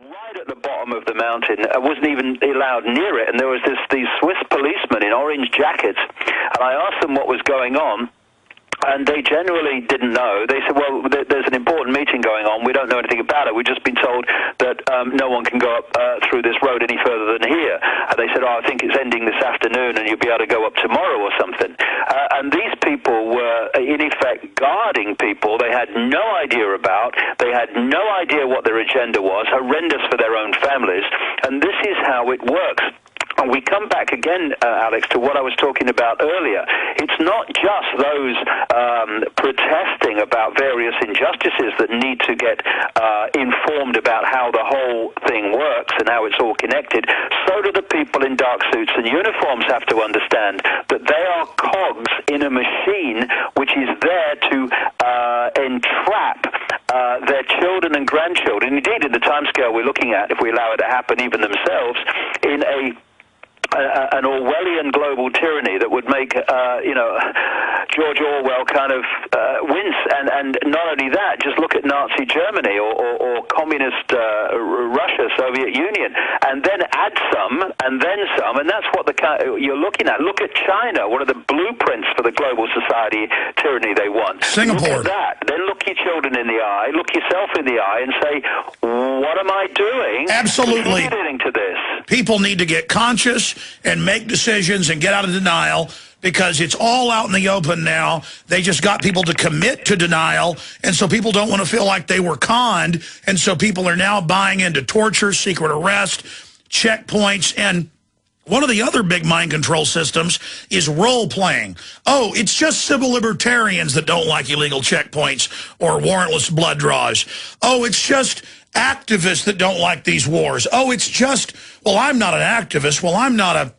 right at the bottom of the mountain. I wasn't even allowed near it, and there was these Swiss policemen in orange jackets, and I asked them what was going on. And they generally didn't know. They said, well, there's an important meeting going on. We don't know anything about it. We've just been told that no one can go up through this road any further than here. And they said, oh, I think it's ending this afternoon and you'll be able to go up tomorrow or something. And these people were, in effect, guarding people they had no idea about. They had no idea what their agenda was, horrendous for their own families. And this is how it works. And we come back again, Alex, to what I was talking about earlier. It's not just those protesting about various injustices that need to get informed about how the whole thing works and how it's all connected. So do the people in dark suits and uniforms have to understand that they are cogs in a machine which is there to entrap their children and grandchildren, indeed in the timescale we're looking at, if we allow it to happen, even themselves, in an Orwellian global tyranny that would make, George Orwell kind of wince. And not only that, just look at Nazi Germany or communist Russia, Soviet Union, and then add some, and then some, and that's what you're looking at. Look at China, one of the blueprints for the global society tyranny they want. Singapore. Look at that. Then look your children in the eye, look yourself in the eye, and say, what am I doing? Absolutely. Contributing to this? People need to get conscious and make decisions and get out of denial, because it's all out in the open now. They just got people to commit to denial, and so people don't want to feel like they were conned, and so people are now buying into torture, secret arrest, checkpoints, and one of the other big mind control systems is role-playing. Oh, it's just civil libertarians that don't like illegal checkpoints or warrantless blood draws. Oh, it's just activists that don't like these wars. Oh, it's just, well, I'm not an activist. Well, I'm not a...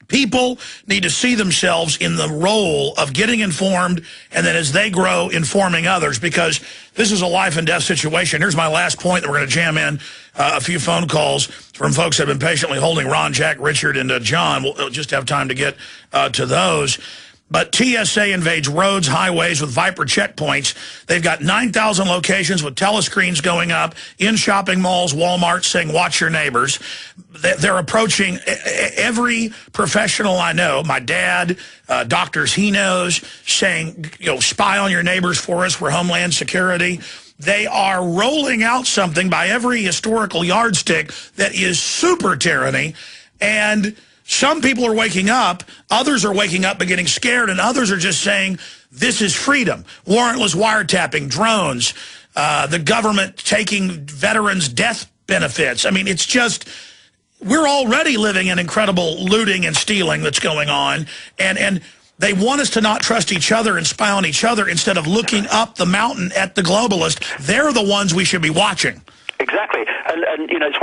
People need to see themselves in the role of getting informed, and then as they grow, informing others, because this is a life and death situation. Here's my last point that we're going to jam in a few phone calls from folks that have been patiently holding: Ron, Jack, Richard, and John. We'll just have time to get to those. But TSA invades roads, highways with Viper checkpoints. They've got 9,000 locations with telescreens going up in shopping malls, Walmart, saying, watch your neighbors. They're approaching every professional I know, my dad, doctors he knows, saying, spy on your neighbors for us, we're Homeland Security. They are rolling out something by every historical yardstick that is super tyranny, and some people are waking up, others are waking up but getting scared, and others are just saying, this is freedom. Warrantless wiretapping, drones, the government taking veterans' death benefits. I mean, it's just, we're already living in incredible looting and stealing that's going on, and they want us to not trust each other and spy on each other instead of looking up the mountain at the globalist. They're the ones we should be watching. Exactly, and it's,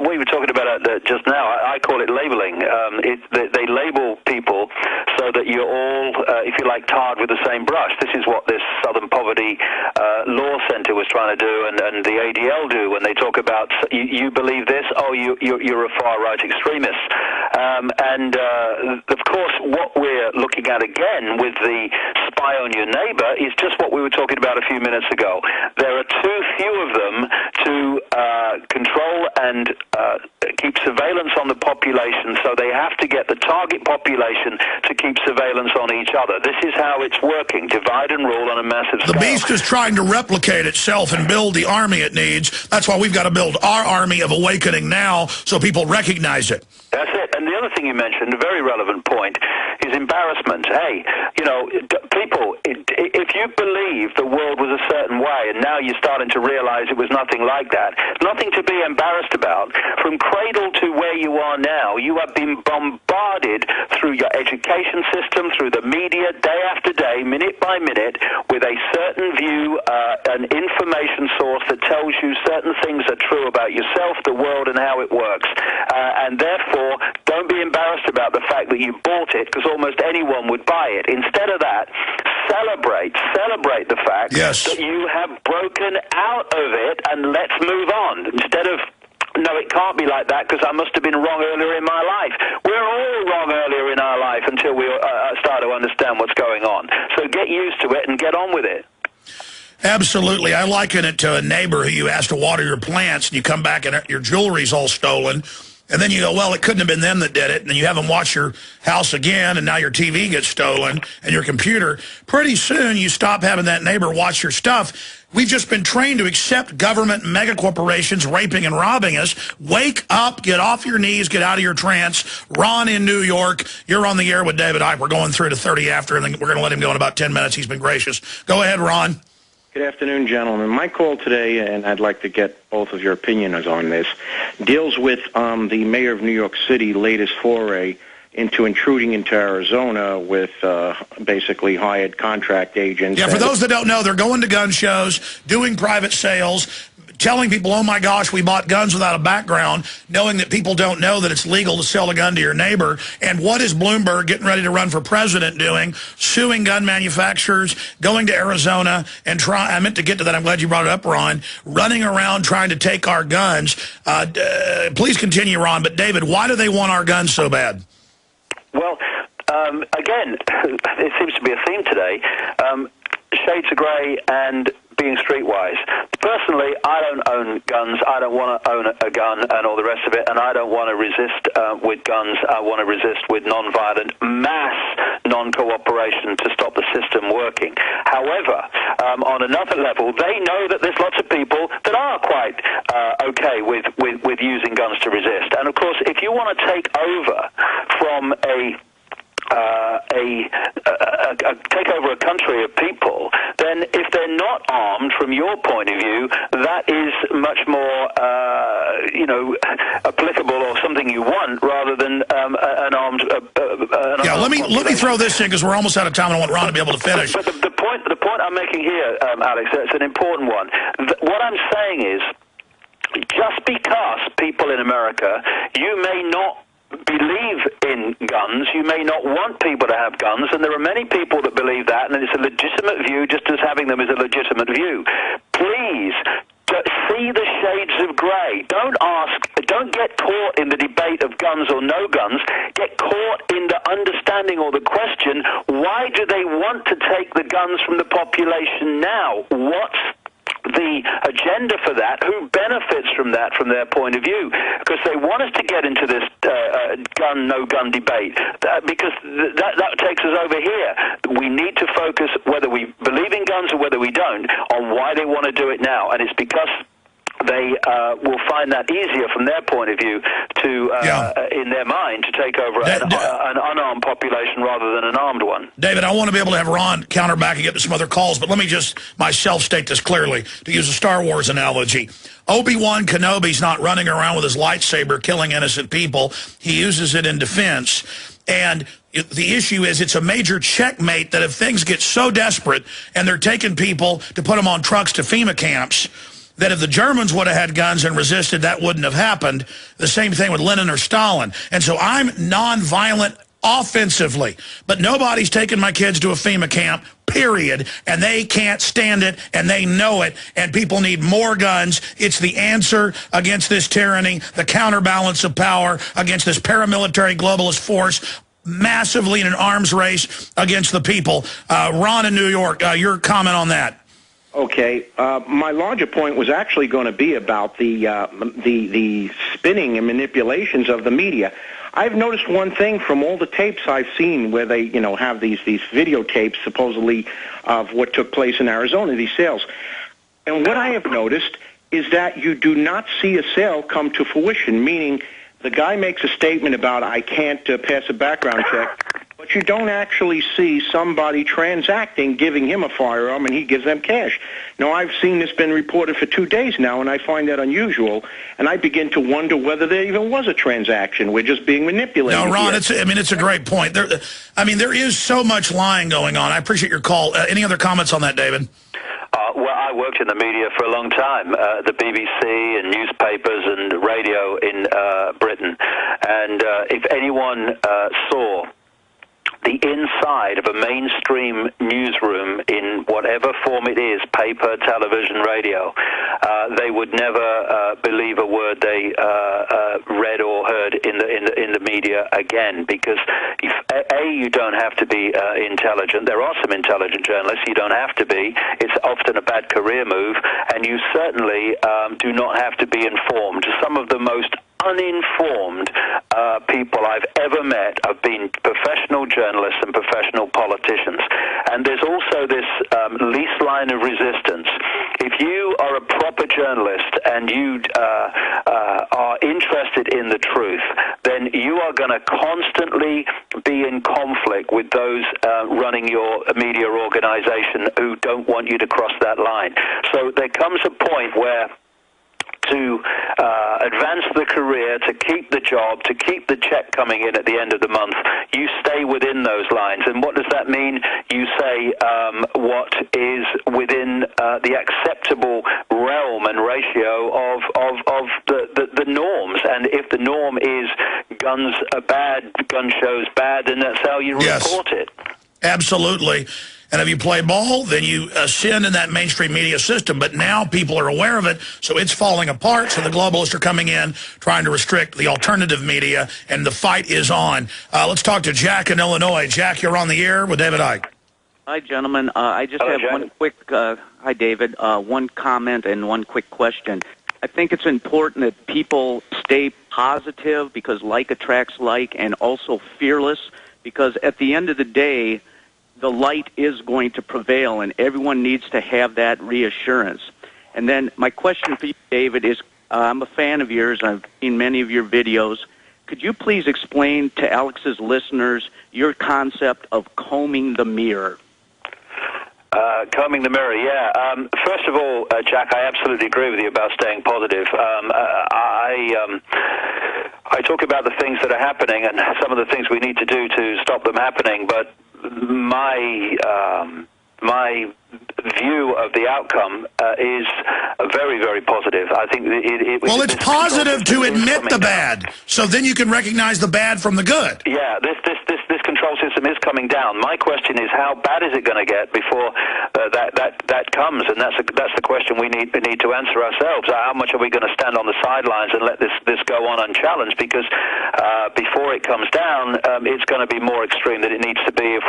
we were talking about it just now. I call it labeling. They label people so that you're all, if you like, tarred with the same brush. This is what this Southern Poverty Law Center was trying to do, and the ADL do when they talk about you believe this, oh, you're a far-right extremist. Of course, what we're looking at again with the spy on your neighbor is just what we were talking about a few minutes ago. There are too few of them to control and keep surveillance on the population, so they have to get the target population to keep surveillance on each other. This is how it's working, divide and rule on a massive scale. The beast is trying to replicate itself and build the army it needs. That's why we've got to build our army of awakening now so people recognize it. That's it. And the other thing you mentioned, a very relevant point, is embarrassment. Hey, people, if you believe the world was a certain way and now you're starting to realize it was nothing like that, nothing to be embarrassed about. From cradle to where you are now, you have been bombarded through your education system, through the media, day after day, minute by minute, with a certain view, an information source that tells you certain things are true about yourself, the world, and how it works. And therefore, don't be embarrassed about the fact that you bought it, because almost anyone would buy it. Instead of that, celebrate the fact that you have broken out of it, and let's move on. Instead of, no, it can't be like that because I must have been wrong earlier in my life. We're all wrong earlier in our life until we start to understand what's going on. So get used to it and get on with it. Absolutely. I liken it to a neighbor who you ask to water your plants, and you come back and your jewelry's all stolen. And then you go, well, it couldn't have been them that did it. And then you have them watch your house again, and now your TV gets stolen and your computer. Pretty soon, you stop having that neighbor watch your stuff. We've just been trained to accept government megacorporations raping and robbing us. Wake up, get off your knees, get out of your trance. Ron in New York, you're on the air with David Icke. We're going through to 30 after, and then we're going to let him go in about 10 minutes. He's been gracious. Go ahead, Ron. Good afternoon, gentlemen. My call today, and I'd like to get both of your opinions on this, deals with the mayor of New York City latest foray into intruding into Arizona with basically hired contract agents. Yeah, for those that don't know, they're going to gun shows, doing private sales, telling people, oh my gosh, we bought guns without a background, knowing that people don't know that it's legal to sell a gun to your neighbor. And what is Bloomberg getting ready to run for president doing? Suing gun manufacturers, going to Arizona, and I meant to get to that, I'm glad you brought it up, Ron, running around trying to take our guns. Please continue, Ron, but David, why do they want our guns so bad? Well, again, it seems to be a theme today. Shades of grey and being streetwise. Personally, I don't own guns. I don't want to own a gun and all the rest of it, and I don't want to resist with guns. I want to resist with non-violent mass non-cooperation to stop the system working. However, on another level, they know that there's lots of people that are quite okay with using guns to resist. And of course, if you want to take over from take over a country of people, then if they're not armed, from your point of view, that is much more, applicable or something you want rather than an armed. Let me throw this in because we're almost out of time. And I want Ron to be able to finish. But the point I'm making here, Alex, it's an important one. What I'm saying is, just because people in America, you may not believe in guns, you may not want people to have guns, and there are many people that believe that, and it's a legitimate view, just as having them is a legitimate view. Please see the shades of grey. Don't get caught in the debate of guns or no guns. Get caught in the understanding or the question, why do they want to take the guns from the population now? What's the agenda for that? Who benefits from that from their point of view? Because they want us to get into this no-gun debate, because that takes us over here. We need to focus, whether we believe in guns or whether we don't, on why they want to do it now. And it's because they will find that easier from their point of view to, in their mind, to take over an unarmed population rather than an armed one. David, I want to be able to have Ron counter back and get to some other calls, but let me just myself state this clearly, to use a Star Wars analogy. Obi-Wan Kenobi's not running around with his lightsaber killing innocent people. He uses it in defense. And the issue is it's a major checkmate that if things get so desperate and they're taking people to put them on trucks to FEMA camps, that if the Germans would have had guns and resisted, that wouldn't have happened. The same thing with Lenin or Stalin. And so I'm nonviolent offensively, but nobody's taking my kids to a FEMA camp, period, and they can't stand it, and they know it, and people need more guns. It's the answer against this tyranny, the counterbalance of power against this paramilitary globalist force, massively in an arms race against the people. Ron in New York, your comment on that. Okay, my larger point was actually going to be about the spinning and manipulations of the media. I've noticed one thing from all the tapes I've seen where they, have these videotapes supposedly of what took place in Arizona, these sales. And what I have noticed is that you do not see a sale come to fruition, meaning the guy makes a statement about, I can't pass a background check, but you don't actually see somebody transacting, giving him a firearm, and he gives them cash. Now, I've seen this been reported for 2 days now, and I find that unusual, and I begin to wonder whether there even was a transaction. We're just being manipulated. No, Ron, it's a great point. There is so much lying going on. I appreciate your call. Any other comments on that, David? Well, I worked in the media for a long time, the BBC and newspapers and radio in Britain, and if anyone saw the inside of a mainstream newsroom in whatever form it is, paper, television, radio, they would never believe a word they read or heard in the media again, because if, you don't have to be intelligent. There are some intelligent journalists. You don't have to be. It's often a bad career move, and you certainly do not have to be informed. Some of the most uninformed people I've ever met have been professional journalists and professional politicians. And there's also this least line of resistance. If you are a proper journalist and you are interested in the truth, then you are going to constantly be in conflict with those running your media organization who don't want you to cross that line. So there comes a point where to advance the career, to keep the job, to keep the check coming in at the end of the month, you stay within those lines. And what does that mean? You say what is within the acceptable realm and ratio of the norms. And if the norm is guns are bad, gun shows bad, then that's how you report it. Absolutely. And if you play ball, then you ascend in that mainstream media system. But now people are aware of it, so it's falling apart. So the globalists are coming in, trying to restrict the alternative media, and the fight is on. Let's talk to Jack in Illinois. Jack, you're on the air with David Icke. Hi, gentlemen. I just have one quick, hi, David, one comment and one quick question. I think it's important that people stay positive because like attracts like, and also fearless, because at the end of the day, the light is going to prevail, and everyone needs to have that reassurance. And then my question for you, David, is I'm a fan of yours. I've seen many of your videos. Could you please explain to Alex's listeners your concept of combing the mirror? Combing the mirror, yeah. First of all, Jack, I absolutely agree with you about staying positive. I talk about the things that are happening and some of the things we need to do to stop them happening, but my view of the outcome is very, very positive. I think well, it's positive to admit the bad, so then you can recognize the bad from the good. Yeah, this control system is coming down. My question is, how bad is it going to get before that comes? And that's the question we need to answer ourselves. How much are we going to stand on the sidelines and let this go on unchallenged? Because before it comes down, it's going to be more extreme than it needs to be if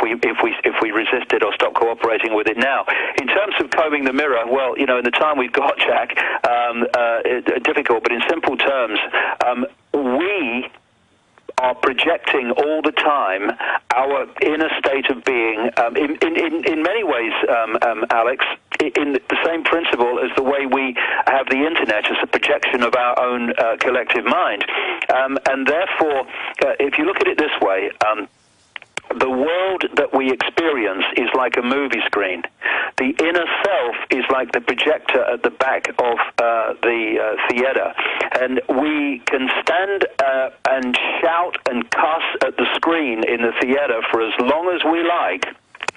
we resist it or stop cooperating with it now. In terms of combing the mirror, well, in the time we've got, Jack, difficult, but in simple terms, we are projecting all the time our inner state of being, in many ways, Alex, in the same principle as the way we have the internet as a projection of our own collective mind. And therefore, if you look at it this way, the world that we experience is like a movie screen. The inner self is like the projector at the back of the theater. And we can stand and shout and cuss at the screen in the theater for as long as we like.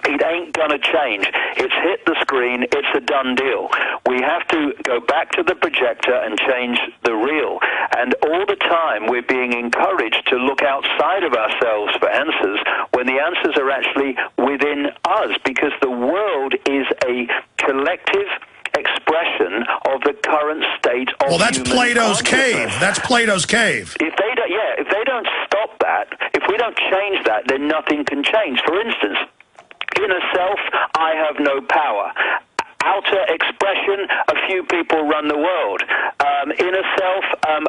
It ain't gonna change. It's hit the screen, it's a done deal. We have to go back to the projector and change the reel. And all the time we're being encouraged to look outside of ourselves for answers when the answers are actually within us, because the world is a collective expression of the current state of well, that's human Plato's cave. consciousness. That's Plato's cave. If they don't stop that, if we don't change that, then nothing can change. For instance, inner self, I have no power. Outer expression, a few people run the world. Inner self,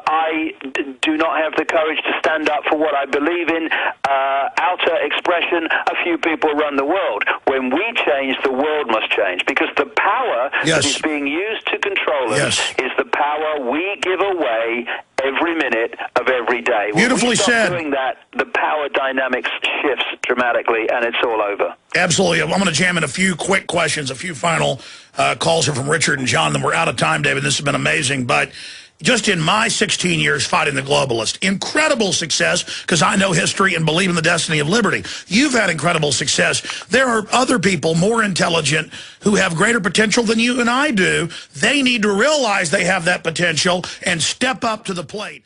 I do not have the courage to stand up for what I believe in. Outer expression, a few people run the world. When we change, the world must change, because the power that is being used to control us is the power we give away every minute of every day. Beautifully when we stop said. doing that, the power dynamics shifts dramatically, and it's all over. Absolutely. I'm going to jam in a few quick questions, a few final calls are from Richard and John. Then we're out of time, David. This has been amazing. But just in my 16 years fighting the globalist, incredible success, because I know history and believe in the destiny of liberty. You've had incredible success. There are other people more intelligent who have greater potential than you and I do. They need to realize they have that potential and step up to the plate.